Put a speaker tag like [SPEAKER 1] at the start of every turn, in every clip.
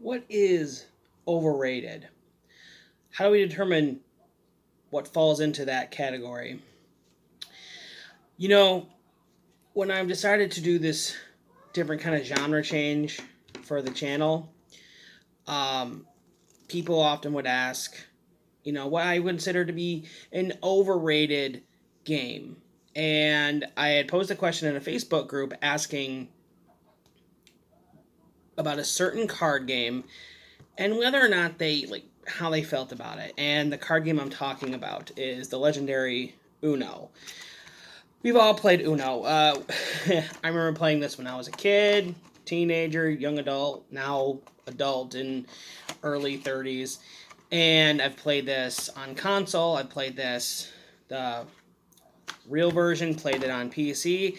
[SPEAKER 1] What is overrated? How do we determine what falls into that category? You know, when I've decided to do this different kind of genre change for the channel, um, people often would ask, what I consider to be an overrated game. And I had posed a question in a Facebook group asking about a certain card game and whether or not they how they felt about it. And the card game I'm talking about is the legendary Uno. We've all played Uno. I remember playing this when I was a kid, teenager, young adult, now adult in early 30s. And I've played this on console. I've played this, the real version, played it on PC.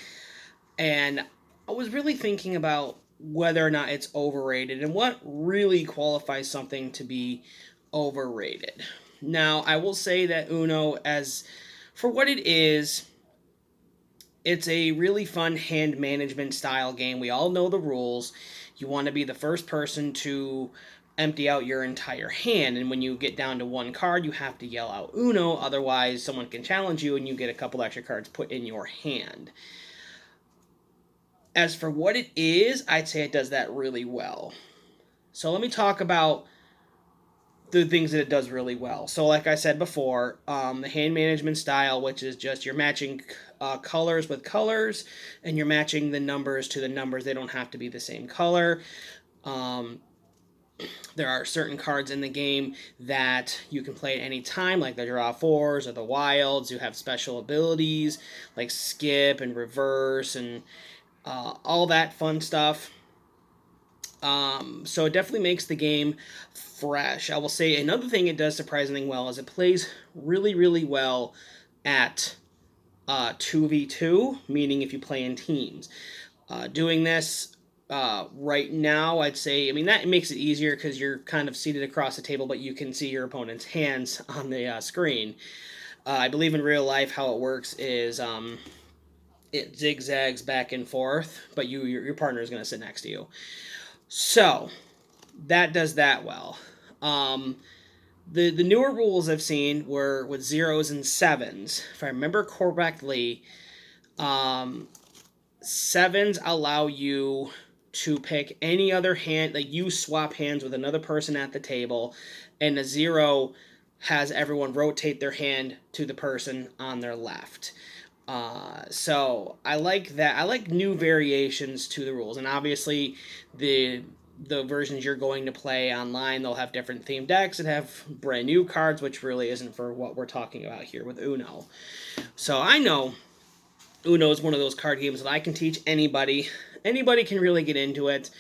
[SPEAKER 1] And I was really thinking about whether or not it's overrated and what really qualifies something to be overrated. Now, I will say that Uno, as for what it is, it's a really fun hand management style game. We all know the rules. You want to be the first person to empty out your entire hand, and when you get down to one card, you have to yell out Uno, otherwise someone can challenge you and you get a couple extra cards put in your hand. As for what it is, I'd say it does that really well. So let me talk about the things that it does really well. So like I said before, the hand management style, which is just you're matching colors with colors, and you're matching the numbers to the numbers. They don't have to be the same color. There are certain cards in the game that you can play at any time, like the draw fours or the wilds, who have special abilities like skip and reverse and all that fun stuff. So it definitely makes the game fresh. I will say another thing it does surprisingly well is it plays really, really well at 2v2, meaning if you play in teams. Doing this right now, I'd say, that makes it easier because you're kind of seated across the table, but you can see your opponent's hands on the screen. I believe in real life how it works is it zigzags back and forth, but your partner is going to sit next to you. So that does that well. The newer rules I've seen were with zeros and sevens. If I remember correctly, sevens allow you to pick any other hand, like you swap hands with another person at the table, and a zero has everyone rotate their hand to the person on their left. So I like that. I like new variations to the rules, and obviously the versions you're going to play online, they'll have different themed decks that have brand new cards, which really isn't for what we're talking about here with Uno. So I know Uno is one of those card games that I can teach anybody. Anybody can really get into it,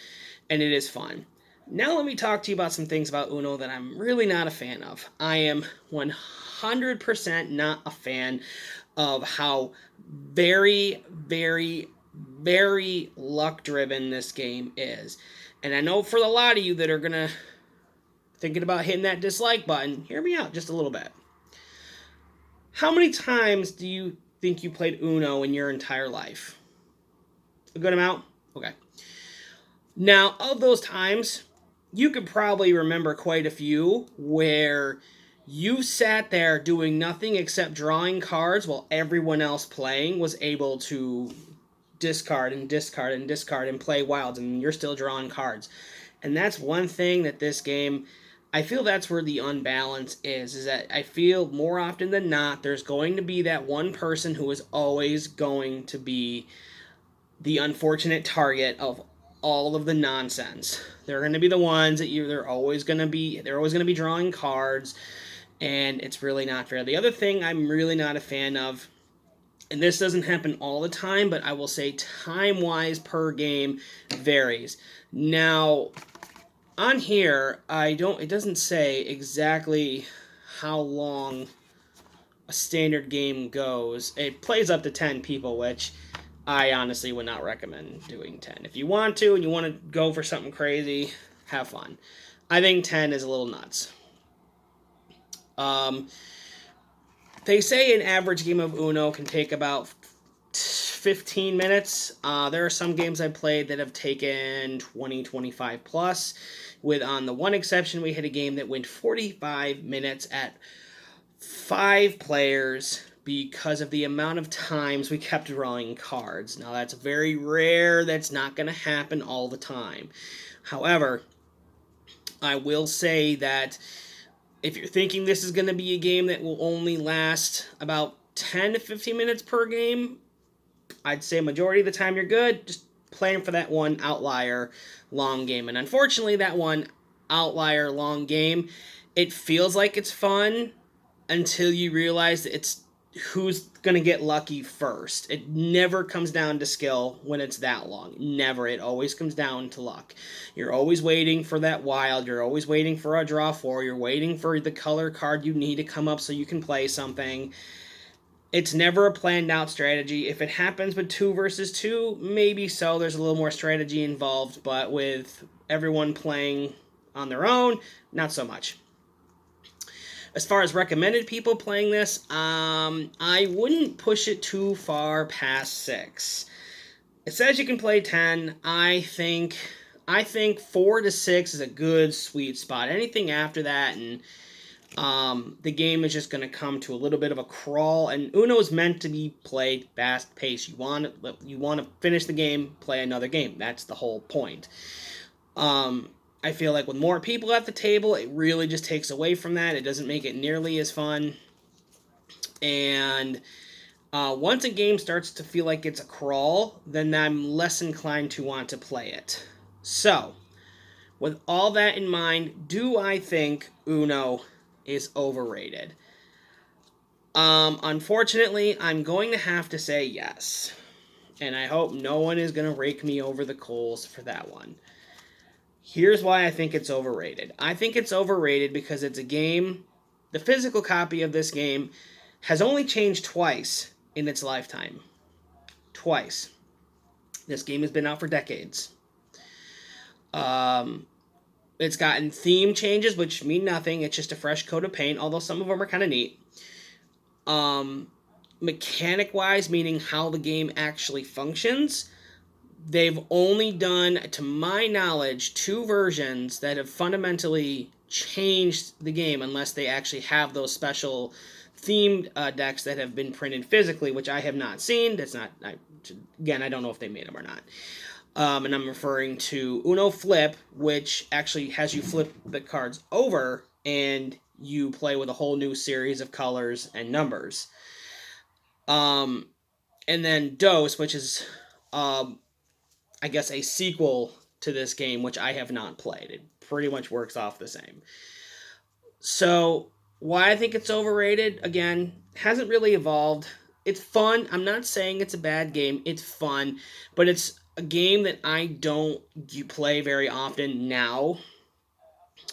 [SPEAKER 1] and it is fun. Now let me talk to you about some things about Uno that I'm really not a fan of. I am 100% not a fan of how very, very, very luck-driven this game is. And I know for a lot of you that are thinking about hitting that dislike button, hear me out just a little bit. How many times do you think you played Uno in your entire life? A good amount? Okay. Now, of those times, you could probably remember quite a few where you sat there doing nothing except drawing cards while everyone else playing was able to discard and discard and discard and play wilds, and you're still drawing cards. And that's one thing that this game, I feel that's where the unbalance is that I feel more often than not there's going to be that one person who is always going to be the unfortunate target of all of the nonsense. They're going to be the ones that they're always going to be drawing cards, and it's really not fair. The other thing I'm really not a fan of, and this doesn't happen all the time, but I will say time-wise per game varies. Now, on here, it doesn't say exactly how long a standard game goes. It plays up to 10 people, which I honestly would not recommend doing 10. If you want to and you want to go for something crazy, have fun. I think 10 is a little nuts. They say an average game of Uno can take about 15 minutes. There are some games I played that have taken 20, 25 plus. With, on the one exception, we had a game that went 45 minutes at 5 players because of the amount of times we kept drawing cards. Now, that's very rare. That's not going to happen all the time. However, I will say that if you're thinking this is going to be a game that will only last about 10 to 15 minutes per game, I'd say majority of the time you're good. Just plan for that one outlier long game. And unfortunately, that one outlier long game, it feels like it's fun until you realize it's who's going to get lucky first. It never comes down to skill when it's that long. Never. It always comes down to luck. You're always waiting for that wild. You're always waiting for a draw 4. You're waiting for the color card you need to come up so you can play something. It's never a planned out strategy. If it happens with 2 versus 2, maybe so. There's a little more strategy involved, but with everyone playing on their own, not so much. As far as recommended people playing this, I wouldn't push it too far past 6. It says you can play 10. I think 4 to 6 is a good sweet spot. Anything after that, and the game is just going to come to a little bit of a crawl. And Uno is meant to be played fast paced. You want to finish the game, play another game. That's the whole point. I feel like with more people at the table, it really just takes away from that. It doesn't make it nearly as fun. And once a game starts to feel like it's a crawl, then I'm less inclined to want to play it. So, with all that in mind, do I think Uno is overrated? Unfortunately, I'm going to have to say yes. And I hope no one is going to rake me over the coals for that one. Here's why I think it's overrated. I think it's overrated because it's a game, the physical copy of this game has only changed twice in its lifetime. Twice. This game has been out for decades. It's gotten theme changes, which mean nothing. It's just a fresh coat of paint, although some of them are kind of neat. Mechanic-wise, meaning how the game actually functions, they've only done, to my knowledge, 2 versions that have fundamentally changed the game, unless they actually have those special themed decks that have been printed physically, which I have not seen. That's not, again, I don't know if they made them or not. And I'm referring to Uno Flip, which actually has you flip the cards over and you play with a whole new series of colors and numbers. And then Dose, which is I guess a sequel to this game, which I have not played. It pretty much works off the same. So, why I think it's overrated, again, hasn't really evolved. It's fun. I'm not saying it's a bad game. It's fun, but it's a game that I don't play very often now.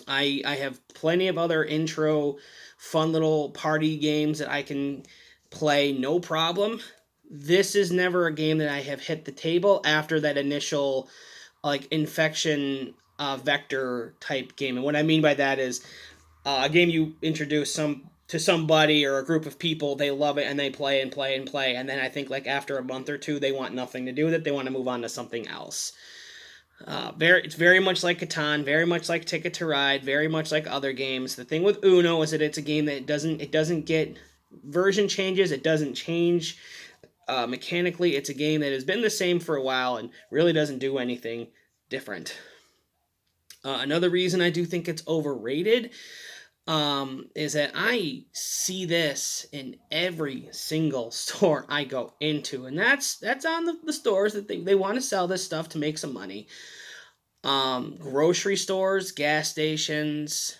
[SPEAKER 1] I have plenty of other intro, fun little party games that I can play no problem. This is never a game that I have hit the table after that initial like infection vector type game. And what I mean by that is a game you introduce to somebody or a group of people, they love it and they play and play and play, and then I think like after a month or 2 they want nothing to do with it. They want to move on to something else. It's very much like Catan, very much like Ticket to Ride, very much like other games. The thing with Uno is that it's a game that it doesn't get version changes. It doesn't change mechanically. It's a game that has been the same for a while and really doesn't do anything different. Another reason I do think it's overrated is that I see this in every single store I go into, and that's on the stores that they want to sell this stuff to make some money. Grocery stores, gas stations,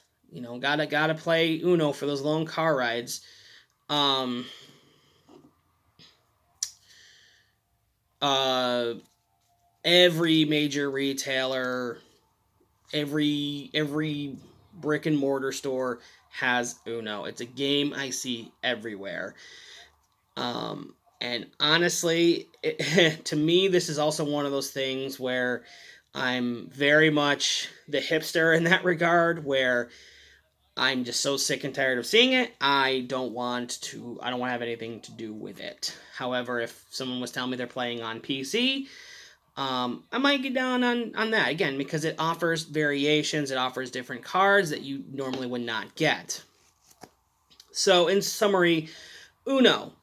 [SPEAKER 1] gotta play Uno for those long car rides. Every major retailer, every brick and mortar store has Uno. It's a game I see everywhere. And honestly, to me, this is also one of those things where I'm very much the hipster in that regard, where I'm just so sick and tired of seeing it. I don't want to have anything to do with it. However, if someone was telling me they're playing on PC, I might get down on that again because it offers variations. It offers different cards that you normally would not get. So, in summary, Uno,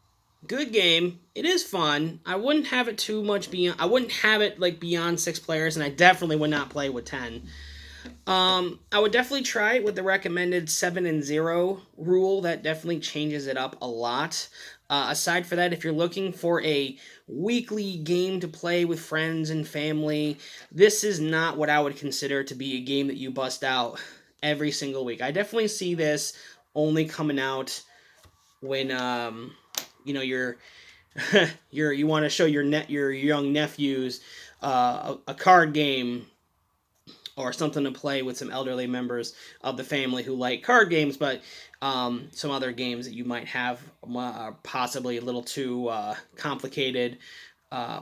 [SPEAKER 1] good game. It is fun. I wouldn't have it too much beyond. I wouldn't have it like beyond 6 players, and I definitely would not play with 10. I would definitely try it with the recommended 7 and 0 rule. That definitely changes it up a lot. Aside for that, if you're looking for a weekly game to play with friends and family, this is not what I would consider to be a game that you bust out every single week. I definitely see this only coming out when you're you want to show your young nephews a card game or something to play with some elderly members of the family who like card games, but some other games that you might have are possibly a little too complicated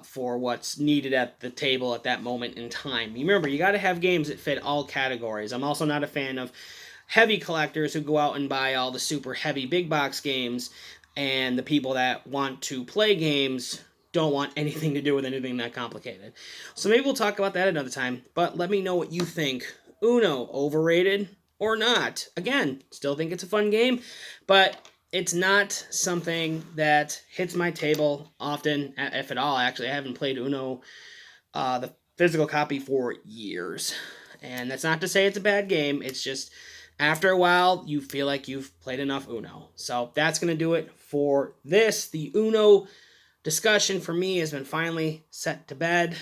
[SPEAKER 1] for what's needed at the table at that moment in time. Remember, you got to have games that fit all categories. I'm also not a fan of heavy collectors who go out and buy all the super heavy big box games, and the people that want to play games don't want anything to do with anything that complicated. So maybe we'll talk about that another time, but let me know what you think. Uno, overrated or not? Again, still think it's a fun game, but it's not something that hits my table often, if at all. Actually, I haven't played Uno, the physical copy, for years. And that's not to say it's a bad game. It's just after a while, you feel like you've played enough Uno. So that's going to do it for this. The Uno discussion for me has been finally set to bed.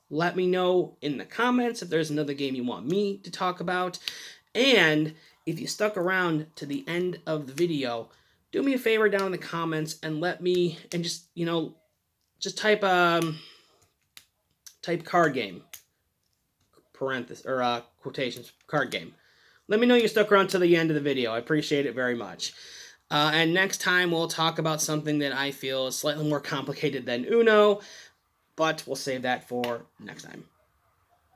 [SPEAKER 1] Let me know in the comments if there's another game you want me to talk about. And if you stuck around to the end of the video, do me a favor down in the comments and let me, and just type card game, parenthesis, or quotations, card game. Let me know you stuck around to the end of the video. I appreciate it very much. And next time we'll talk about something that I feel is slightly more complicated than Uno, but we'll save that for next time.